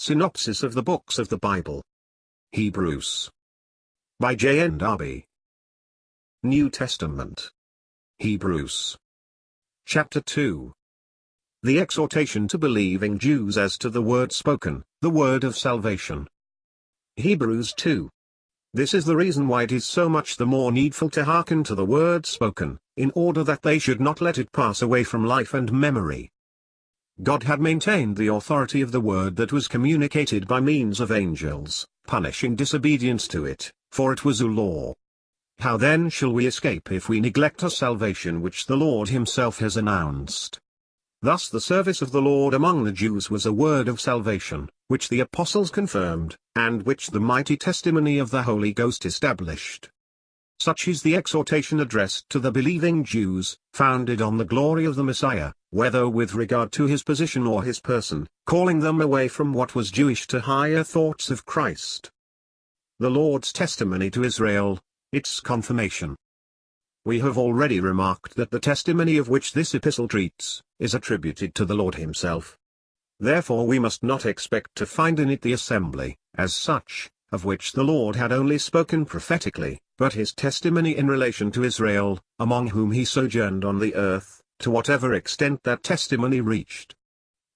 Synopsis of the Books of the Bible. Hebrews. By JND Darby. New Testament. Hebrews. Chapter 2. The exhortation to believing Jews as to the word spoken, the word of salvation. Hebrews 2. This is the reason why it is so much the more needful to hearken to the word spoken, in order that they should not let it pass away from life and memory. God had maintained the authority of the word that was communicated by means of angels, punishing disobedience to it, for it was a law. How then shall we escape if we neglect a salvation which the Lord himself has announced? Thus the service of the Lord among the Jews was a word of salvation, which the apostles confirmed, and which the mighty testimony of the Holy Ghost established. Such is the exhortation addressed to the believing Jews, founded on the glory of the Messiah, whether with regard to his position or his person, calling them away from what was Jewish to higher thoughts of Christ. The Lord's testimony to Israel, its confirmation. We have already remarked that the testimony of which this epistle treats, is attributed to the Lord himself. Therefore we must not expect to find in it the assembly, as such, of which the Lord had only spoken prophetically, but his testimony in relation to Israel, among whom he sojourned on the earth, to whatever extent that testimony reached.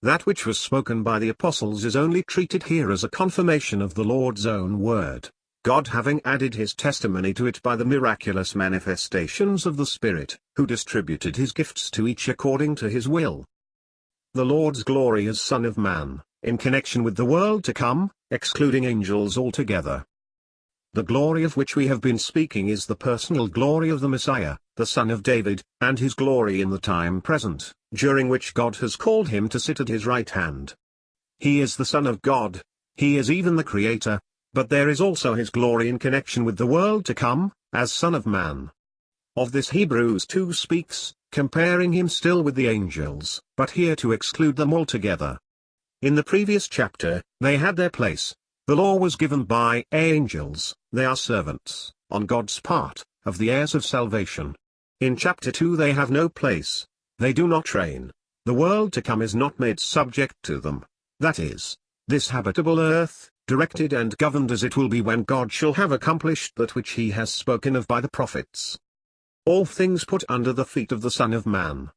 That which was spoken by the apostles is only treated here as a confirmation of the Lord's own word, God having added his testimony to it by the miraculous manifestations of the Spirit, who distributed his gifts to each according to his will. The Lord's glory as Son of Man, in connection with the world to come, excluding angels altogether. The glory of which we have been speaking is the personal glory of the Messiah, the Son of David, and his glory in the time present, during which God has called him to sit at his right hand. He is the Son of God, he is even the Creator, but there is also his glory in connection with the world to come, as Son of Man. Of this Hebrews 2 speaks, comparing him still with the angels, but here to exclude them altogether. In the previous chapter, they had their place. The law was given by angels, they are servants, on God's part, of the heirs of salvation. In chapter 2 they have no place, they do not reign, the world to come is not made subject to them, that is, this habitable earth, directed and governed as it will be when God shall have accomplished that which he has spoken of by the prophets. All things put under the feet of the Son of Man.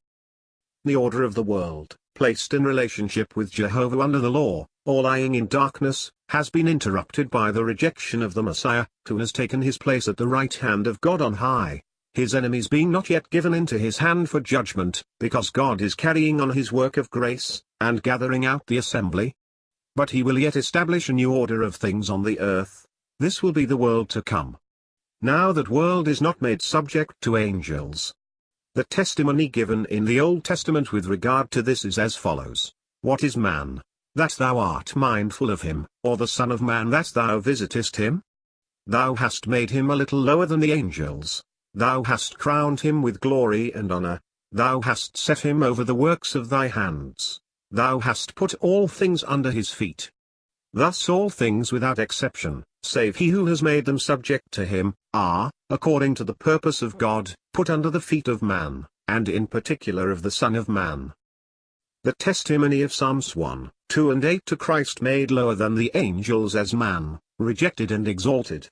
The order of the world, placed in relationship with Jehovah under the law, or lying in darkness, has been interrupted by the rejection of the Messiah, who has taken his place at the right hand of God on high, his enemies being not yet given into his hand for judgment, because God is carrying on his work of grace, and gathering out the assembly. But he will yet establish a new order of things on the earth, this will be the world to come. Now that world is not made subject to angels. The testimony given in the Old Testament with regard to this is as follows: What is man, that thou art mindful of him, or the Son of Man that thou visitest him? Thou hast made him a little lower than the angels, thou hast crowned him with glory and honor, thou hast set him over the works of thy hands, thou hast put all things under his feet. Thus all things without exception, save he who has made them subject to him, are, according to the purpose of God, put under the feet of man, and in particular of the Son of Man. The testimony of Psalms 1, 2 and 8 to Christ made lower than the angels as man, rejected and exalted.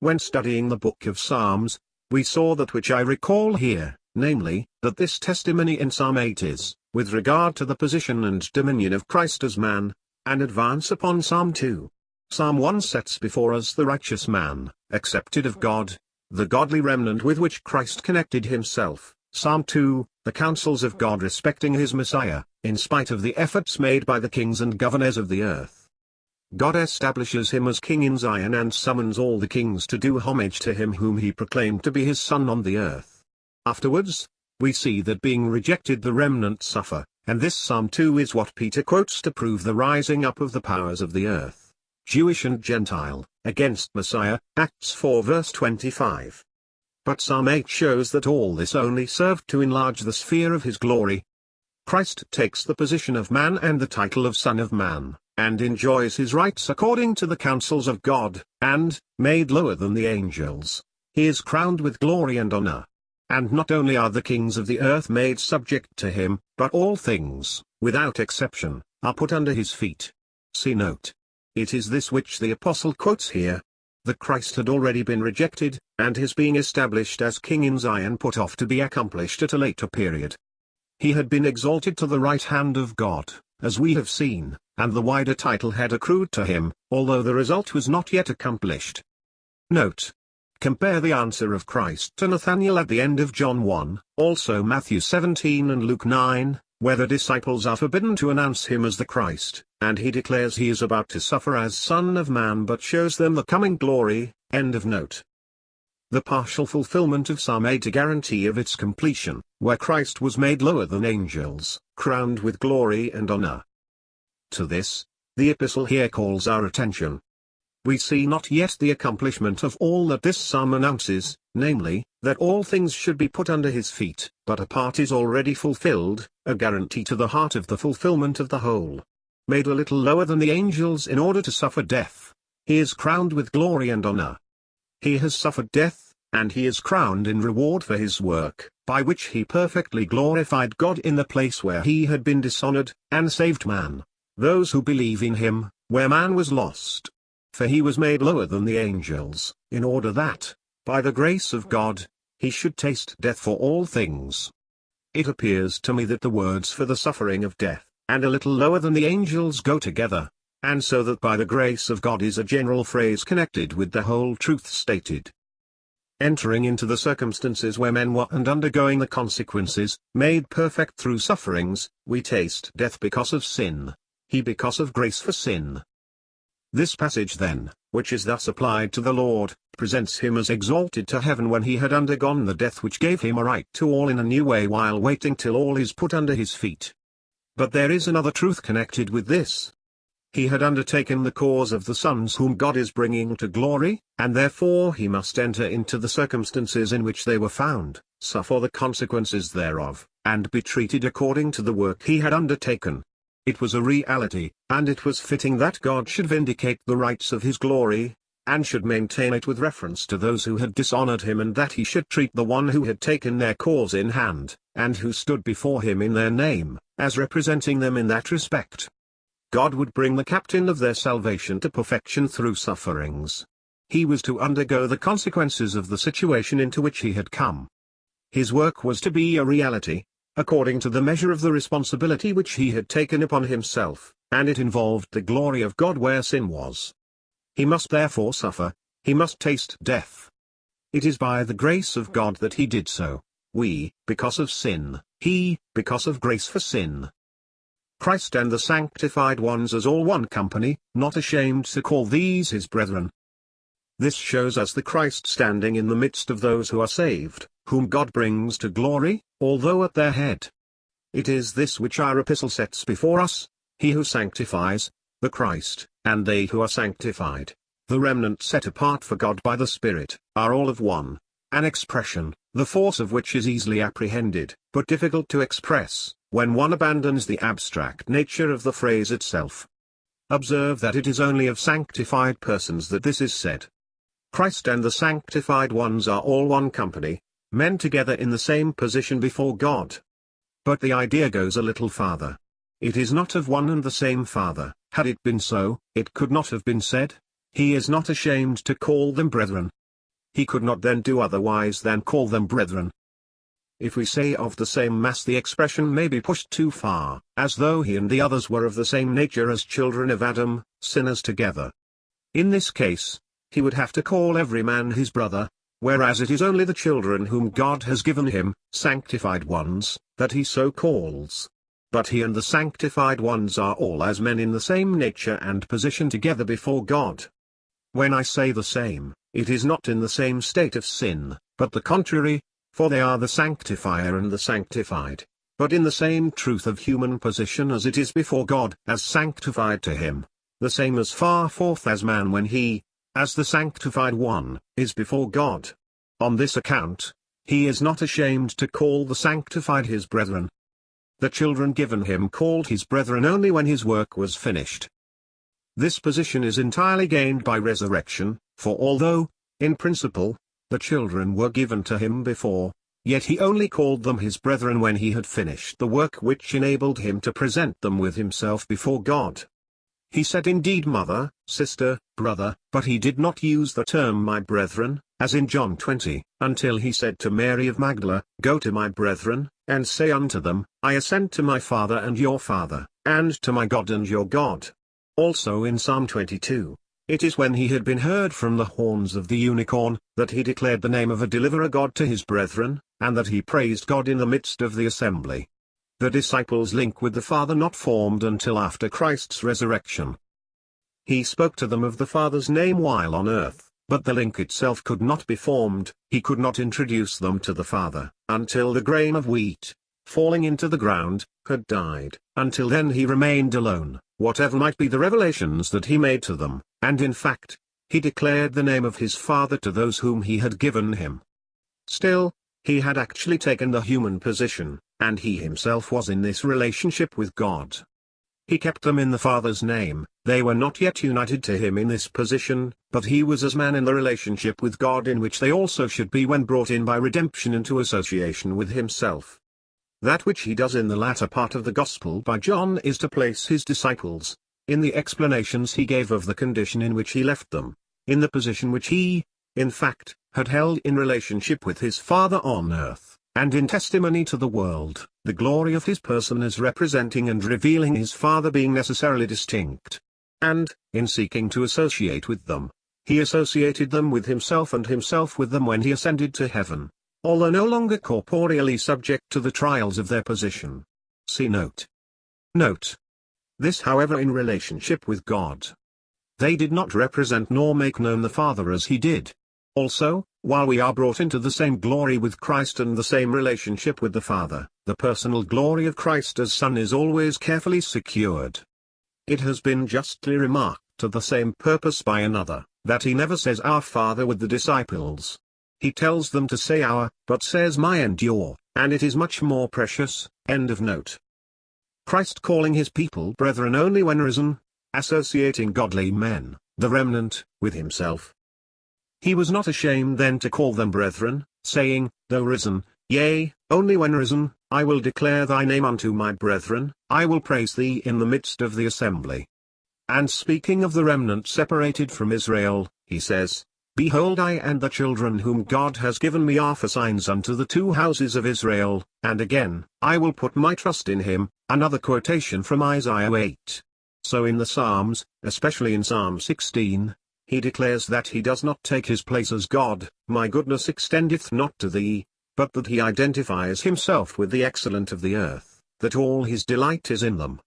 When studying the book of Psalms, we saw that which I recall here, namely, that this testimony in Psalm 8 is, with regard to the position and dominion of Christ as man, an advance upon Psalm 2. Psalm 1 sets before us the righteous man, accepted of God, the godly remnant with which Christ connected himself. Psalm 2, the counsels of God respecting his Messiah, in spite of the efforts made by the kings and governors of the earth. God establishes him as king in Zion and summons all the kings to do homage to him whom he proclaimed to be his son on the earth. Afterwards, we see that being rejected the remnant suffer, and this Psalm 2 is what Peter quotes to prove the rising up of the powers of the earth, Jewish and Gentile, against Messiah, Acts 4 verse 25. But Psalm 8 shows that all this only served to enlarge the sphere of his glory. Christ takes the position of man and the title of Son of Man, and enjoys his rights according to the counsels of God, and, made lower than the angels, he is crowned with glory and honor. And not only are the kings of the earth made subject to him, but all things, without exception, are put under his feet. See note. It is this which the apostle quotes here. The Christ had already been rejected, and his being established as king in Zion put off to be accomplished at a later period. He had been exalted to the right hand of God, as we have seen, and the wider title had accrued to him, although the result was not yet accomplished. Note. Compare the answer of Christ to Nathanael at the end of John 1, also Matthew 17 and Luke 9, where the disciples are forbidden to announce him as the Christ, and he declares he is about to suffer as Son of Man but shows them the coming glory. End of note. The partial fulfillment of Psalm 8 a guarantee of its completion, where Christ was made lower than angels, crowned with glory and honor. To this, the epistle here calls our attention. We see not yet the accomplishment of all that this psalm announces, namely, that all things should be put under his feet, but a part is already fulfilled, a guarantee to the heart of the fulfillment of the whole. Made a little lower than the angels in order to suffer death, he is crowned with glory and honor. He has suffered death, and he is crowned in reward for his work, by which he perfectly glorified God in the place where he had been dishonored, and saved man, those who believe in him, where man was lost. For he was made lower than the angels, in order that, by the grace of God, he should taste death for all things. It appears to me that the words for the suffering of death, and a little lower than the angels go together, and so that by the grace of God is a general phrase connected with the whole truth stated. Entering into the circumstances where men were and undergoing the consequences, made perfect through sufferings, we taste death because of sin, he because of grace for sin. This passage then, which is thus applied to the Lord, presents him as exalted to heaven when he had undergone the death which gave him a right to all in a new way while waiting till all is put under his feet. But there is another truth connected with this. He had undertaken the cause of the sons whom God is bringing to glory, and therefore he must enter into the circumstances in which they were found, suffer the consequences thereof, and be treated according to the work he had undertaken. It was a reality, and it was fitting that God should vindicate the rights of his glory, and should maintain it with reference to those who had dishonored him, and that he should treat the one who had taken their cause in hand, and who stood before him in their name, as representing them in that respect. God would bring the captain of their salvation to perfection through sufferings. He was to undergo the consequences of the situation into which he had come. His work was to be a reality, according to the measure of the responsibility which he had taken upon himself, and it involved the glory of God where sin was. He must therefore suffer, he must taste death. It is by the grace of God that he did so, we, because of sin, he, because of grace for sin. Christ and the sanctified ones as all one company, not ashamed to call these his brethren. This shows us the Christ standing in the midst of those who are saved, whom God brings to glory, although at their head. It is this which our epistle sets before us, he who sanctifies, the Christ, and they who are sanctified, the remnant set apart for God by the Spirit, are all of one, an expression, the force of which is easily apprehended, but difficult to express, when one abandons the abstract nature of the phrase itself. Observe that it is only of sanctified persons that this is said. Christ and the sanctified ones are all one company, men together in the same position before God. But the idea goes a little farther. It is not of one and the same Father. Had it been so, it could not have been said, he is not ashamed to call them brethren. He could not then do otherwise than call them brethren. If we say of the same mass, the expression may be pushed too far, as though he and the others were of the same nature as children of Adam, sinners together. In this case, he would have to call every man his brother, whereas it is only the children whom God has given him, sanctified ones, that he so calls. But he and the sanctified ones are all as men in the same nature and position together before God. When I say the same, it is not in the same state of sin, but the contrary, for they are the sanctifier and the sanctified, but in the same truth of human position as it is before God, as sanctified to him, the same as far forth as man when he, as the sanctified one, is before God. On this account, he is not ashamed to call the sanctified his brethren. The children given him called his brethren only when his work was finished. This position is entirely gained by resurrection, for although, in principle, the children were given to him before, yet he only called them his brethren when he had finished the work which enabled him to present them with himself before God. He said indeed mother, sister, brother, but he did not use the term my brethren, as in John 20, until he said to Mary of Magdala, Go to my brethren, and say unto them, I ascend to my Father and your Father, and to my God and your God. Also in Psalm 22, it is when he had been heard from the horns of the unicorn, that he declared the name of a deliverer God to his brethren, and that he praised God in the midst of the assembly. The disciples' link with the Father not formed until after Christ's resurrection. He spoke to them of the Father's name while on earth, but the link itself could not be formed. He could not introduce them to the Father, until the grain of wheat, falling into the ground, had died. Until then he remained alone, whatever might be the revelations that he made to them, and in fact, he declared the name of his Father to those whom he had given him. Still, he had actually taken the human position, and he himself was in this relationship with God. He kept them in the Father's name. They were not yet united to him in this position, but he was as man in the relationship with God in which they also should be when brought in by redemption into association with himself. That which he does in the latter part of the Gospel by John is to place his disciples, in the explanations he gave of the condition in which he left them, in the position which he, in fact, had held in relationship with his Father on earth, and in testimony to the world, the glory of his person as representing and revealing his Father being necessarily distinct. And, in seeking to associate with them, he associated them with himself and himself with them when he ascended to heaven, although no longer corporeally subject to the trials of their position. See note. Note. This however in relationship with God. They did not represent nor make known the Father as he did. Also, while we are brought into the same glory with Christ and the same relationship with the Father, the personal glory of Christ as Son is always carefully secured. It has been justly remarked to the same purpose by another, that he never says our Father with the disciples. He tells them to say our, but says my and your, and it is much more precious. End of note. Christ calling his people brethren only when risen, associating godly men, the remnant, with himself. He was not ashamed then to call them brethren, saying, though risen, yea, only when risen, I will declare thy name unto my brethren, I will praise thee in the midst of the assembly. And speaking of the remnant separated from Israel, he says, Behold I and the children whom God has given me are for signs unto the two houses of Israel, and again, I will put my trust in him, another quotation from Isaiah 8. So in the Psalms, especially in Psalm 16, he declares that he does not take his place as God, my goodness extendeth not to thee, but that he identifies himself with the excellent of the earth, that all his delight is in them.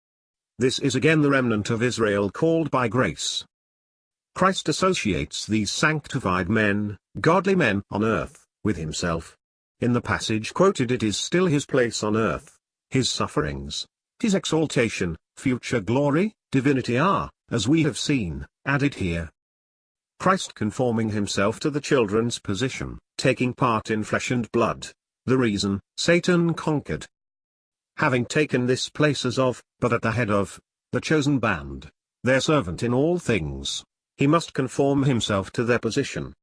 This is again the remnant of Israel called by grace. Christ associates these sanctified men, godly men on earth, with himself. In the passage quoted it is still his place on earth, his sufferings, his exaltation, future glory, divinity are, as we have seen, added here. Christ conforming himself to the children's position, taking part in flesh and blood, the reason Satan conquered. Having taken this place as of, but at the head of, the chosen band, their servant in all things, he must conform himself to their position.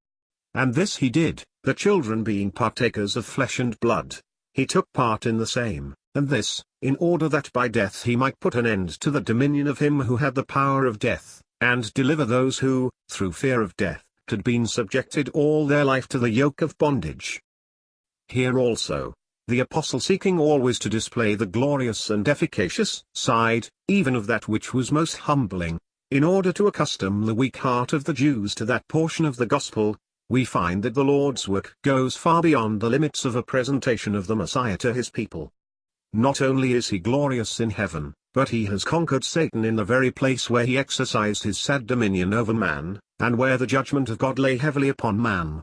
And this he did, the children being partakers of flesh and blood, he took part in the same, and this, in order that by death he might put an end to the dominion of him who had the power of death, and deliver those who, through fear of death, had been subjected all their life to the yoke of bondage. Here also, the apostle seeking always to display the glorious and efficacious side, even of that which was most humbling, in order to accustom the weak heart of the Jews to that portion of the gospel, we find that the Lord's work goes far beyond the limits of a presentation of the Messiah to his people. Not only is he glorious in heaven, but he has conquered Satan in the very place where he exercised his sad dominion over man, and where the judgment of God lay heavily upon man.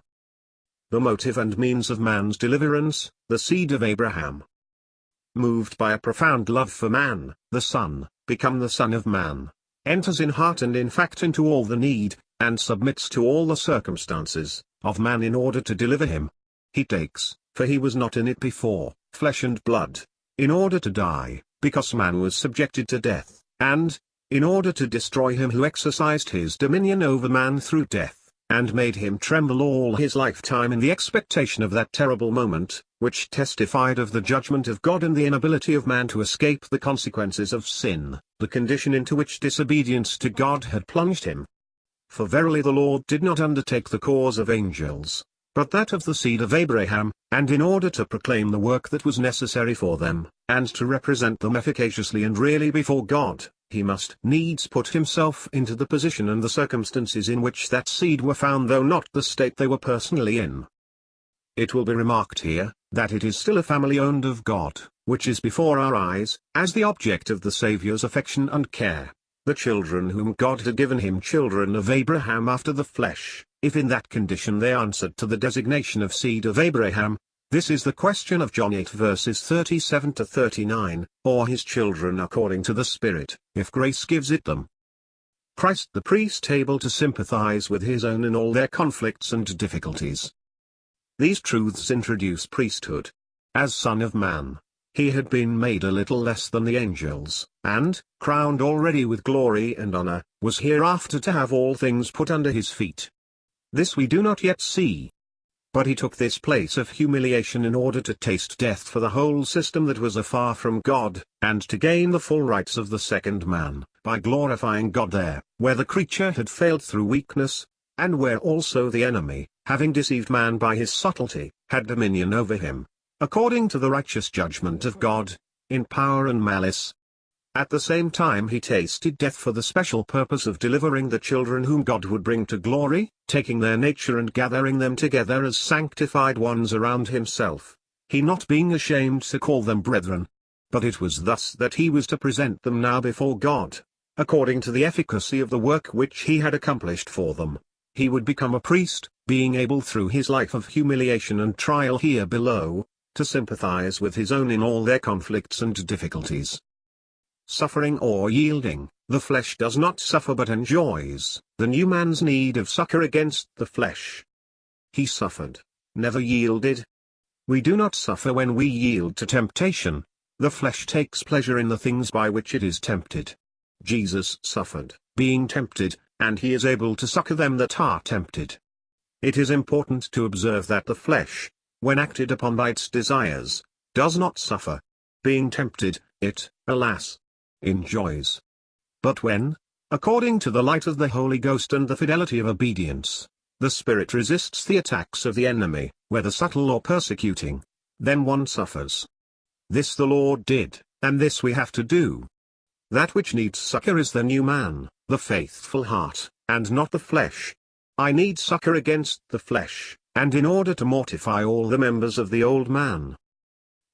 The motive and means of man's deliverance, the seed of Abraham. Moved by a profound love for man, the Son, become the Son of Man, enters in heart and in fact into all the need, and submits to all the circumstances, of man in order to deliver him. He takes, for he was not in it before, flesh and blood, in order to die, because man was subjected to death, and, in order to destroy him who exercised his dominion over man through death, and made him tremble all his lifetime in the expectation of that terrible moment, which testified of the judgment of God and the inability of man to escape the consequences of sin, the condition into which disobedience to God had plunged him. For verily the Lord did not undertake the cause of angels, but that of the seed of Abraham, and in order to proclaim the work that was necessary for them, and to represent them efficaciously and really before God, he must needs put himself into the position and the circumstances in which that seed were found, though not the state they were personally in. It will be remarked here, that it is still a family owned of God, which is before our eyes, as the object of the Saviour's affection and care. The children whom God had given him, children of Abraham after the flesh, if in that condition they answered to the designation of seed of Abraham. This is the question of John 8 verses 37 to 39, or his children according to the Spirit, if grace gives it them. Christ the priest able to sympathize with his own in all their conflicts and difficulties. These truths introduce priesthood. As Son of Man, he had been made a little less than the angels, and, crowned already with glory and honor, was hereafter to have all things put under his feet. This we do not yet see. But he took this place of humiliation in order to taste death for the whole system that was afar from God, and to gain the full rights of the second man, by glorifying God there, where the creature had failed through weakness, and where also the enemy, having deceived man by his subtlety, had dominion over him, according to the righteous judgment of God, in power and malice. At the same time he tasted death for the special purpose of delivering the children whom God would bring to glory, taking their nature and gathering them together as sanctified ones around himself, he not being ashamed to call them brethren. But it was thus that he was to present them now before God, according to the efficacy of the work which he had accomplished for them. He would become a priest, being able through his life of humiliation and trial here below, to sympathize with his own in all their conflicts and difficulties. Suffering or yielding, the flesh does not suffer but enjoys, the new man's need of succor against the flesh. He suffered, never yielded. We do not suffer when we yield to temptation. The flesh takes pleasure in the things by which it is tempted. Jesus suffered, being tempted, and he is able to succor them that are tempted. It is important to observe that the flesh, when acted upon by its desires, does not suffer. Being tempted, it, alas, enjoys. But when, according to the light of the Holy Ghost and the fidelity of obedience, the Spirit resists the attacks of the enemy, whether subtle or persecuting, then one suffers. This the Lord did, and this we have to do. That which needs succor is the new man, the faithful heart, and not the flesh. I need succor against the flesh, and in order to mortify all the members of the old man.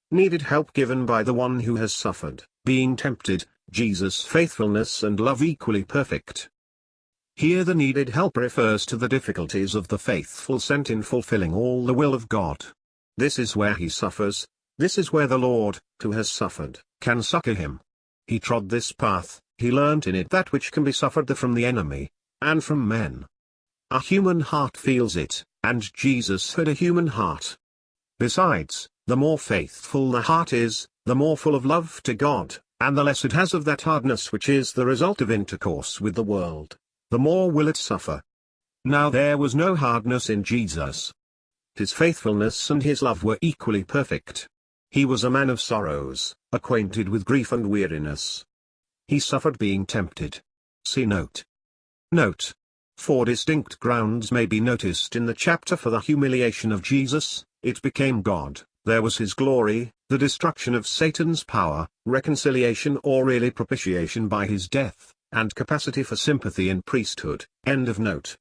Needed help given by the one who has suffered, being tempted, Jesus' faithfulness and love equally perfect. Here the needed help refers to the difficulties of the faithful saint in fulfilling all the will of God. This is where he suffers, this is where the Lord, who has suffered, can succor him. He trod this path, he learnt in it that which can be suffered from the enemy, and from men. A human heart feels it, and Jesus had a human heart. Besides, the more faithful the heart is, the more full of love to God, and the less it has of that hardness which is the result of intercourse with the world, the more will it suffer. Now there was no hardness in Jesus. His faithfulness and his love were equally perfect. He was a man of sorrows, acquainted with grief and weariness. He suffered being tempted. See note. Note. 4 distinct grounds may be noticed in the chapter for the humiliation of Jesus. It became God, there was his glory, the destruction of Satan's power, reconciliation or really propitiation by his death, and capacity for sympathy in priesthood. End of note.